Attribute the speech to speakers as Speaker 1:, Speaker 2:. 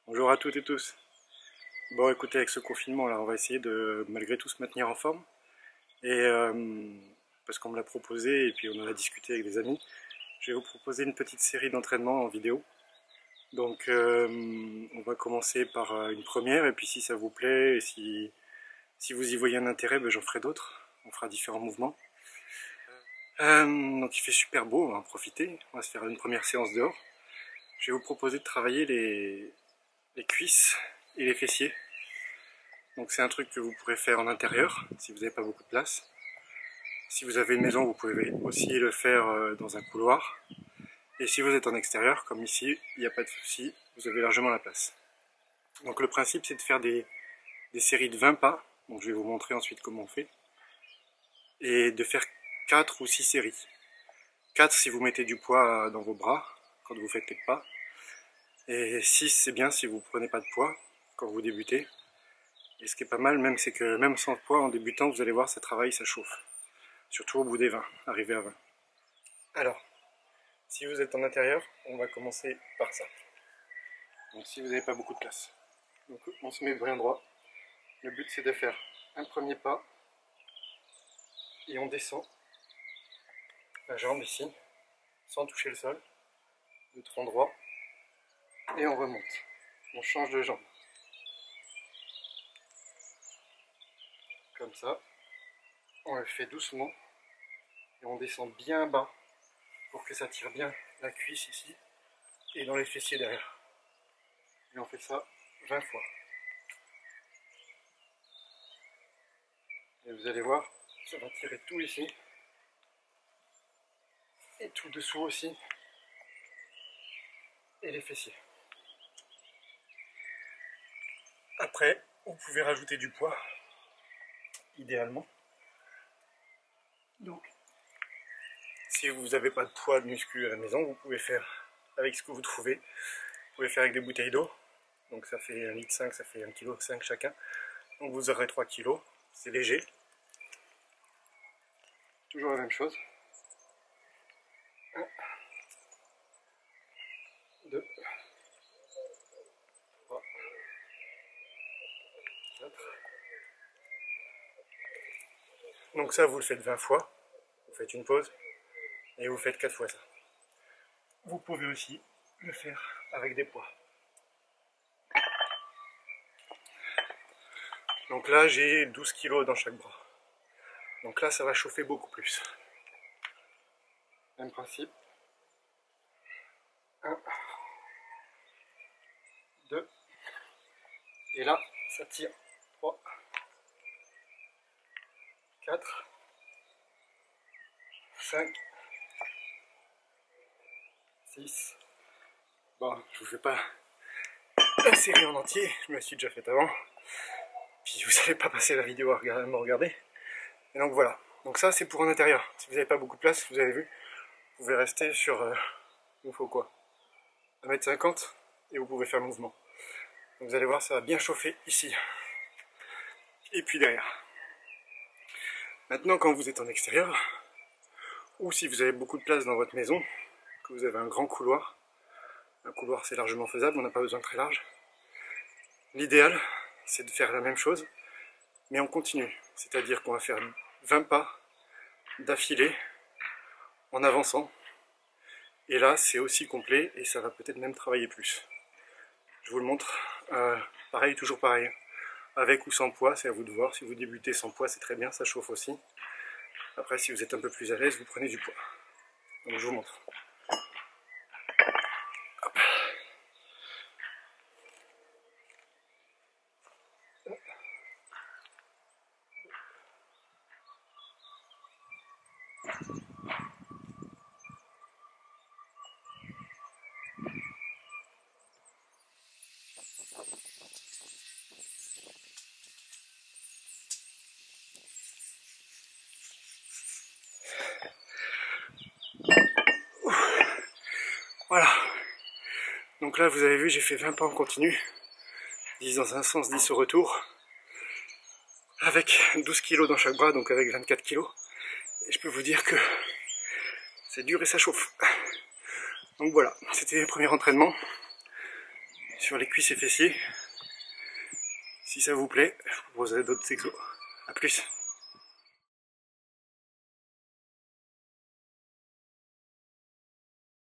Speaker 1: Bonjour à toutes et tous. Bon, écoutez, avec ce confinement là, on va essayer de malgré tout se maintenir en forme. Et parce qu'on me l'a proposé et puis on en a discuté avec des amis, je vais vous proposer une petite série d'entraînements en vidéo. Donc on va commencer par une première et puis si ça vous plaît et si vous y voyez un intérêt, ben, j'en ferai d'autres. On fera différents mouvements. Donc il fait super beau, on va en profiter. On va se faire une première séance dehors. Je vais vous proposer de travailler les cuisses et les fessiers. Donc c'est un truc que vous pourrez faire en intérieur si vous n'avez pas beaucoup de place. Si vous avez une maison, vous pouvez aussi le faire dans un couloir. Et si vous êtes en extérieur, comme ici, il n'y a pas de souci, vous avez largement la place. Donc le principe c'est de faire des séries de 20 pas, donc je vais vous montrer ensuite comment on fait, et de faire 4 ou 6 séries. 4 si vous mettez du poids dans vos bras, quand vous faites les pas, et 6 c'est bien si vous ne prenez pas de poids quand vous débutez. Et ce qui est pas mal même, c'est que même sans poids, en débutant, vous allez voir, ça travaille, ça chauffe. Surtout au bout des 20, arriver à 20. Alors, si vous êtes en intérieur, on va commencer par ça. Donc si vous n'avez pas beaucoup de place. Donc on se met bien droit. Le but c'est de faire un premier pas. Et on descend la jambe ici, sans toucher le sol. Le tronc droit. Et on remonte. On change de jambe. Comme ça. On le fait doucement. Et on descend bien bas pour que ça tire bien la cuisse ici et dans les fessiers derrière. Et on fait ça 20 fois. Et vous allez voir, ça va tirer tout ici et tout dessous aussi et les fessiers. Après, vous pouvez rajouter du poids, idéalement. Donc, si vous n'avez pas de poids de muscu à la maison, vous pouvez faire avec ce que vous trouvez. Vous pouvez faire avec des bouteilles d'eau. Donc ça fait 1,5 litre, ça fait 1,5 kg chacun. Donc vous aurez 3 kg. C'est léger. Toujours la même chose. 1, 2, 3, 4. Donc ça, vous le faites 20 fois. Vous faites une pause. Et vous faites 4 fois ça. Vous pouvez aussi le faire avec des poids. Donc là, j'ai 12 kg dans chaque bras. Donc là, ça va chauffer beaucoup plus. Même principe. 1, 2. Et là, ça tire. 3, 4, 5, 6. Bon, je vous fais pas la série en entier, je me la suis déjà faite avant. Puis vous n'allez pas passer la vidéo à me regarder. Et donc voilà. Donc ça, c'est pour en intérieur. Si vous n'avez pas beaucoup de place, vous avez vu, vous pouvez rester sur... il vous faut quoi, 1,50 m et vous pouvez faire le mouvement. Donc vous allez voir, ça va bien chauffer ici. Et puis derrière. Maintenant, quand vous êtes en extérieur, ou si vous avez beaucoup de place dans votre maison, que vous avez un grand couloir c'est largement faisable, on n'a pas besoin de très large. L'idéal, c'est de faire la même chose, mais on continue. C'est-à-dire qu'on va faire 20 pas d'affilée, en avançant. Et là, c'est aussi complet, et ça va peut-être même travailler plus. Je vous le montre. Pareil, toujours pareil. Avec ou sans poids, c'est à vous de voir. Si vous débutez sans poids, c'est très bien, ça chauffe aussi. Après, si vous êtes un peu plus à l'aise, vous prenez du poids. Donc je vous montre. Hop. Voilà. Donc là, vous avez vu, j'ai fait 20 pas en continu. 10 dans un sens, 10 au retour. Avec 12 kg dans chaque bras, donc avec 24 kg. Et je peux vous dire que c'est dur et ça chauffe. Donc voilà, c'était le premier entraînement. sur les cuisses et fessiers. Si ça vous plaît, je vous proposerai d'autres exos. A plus.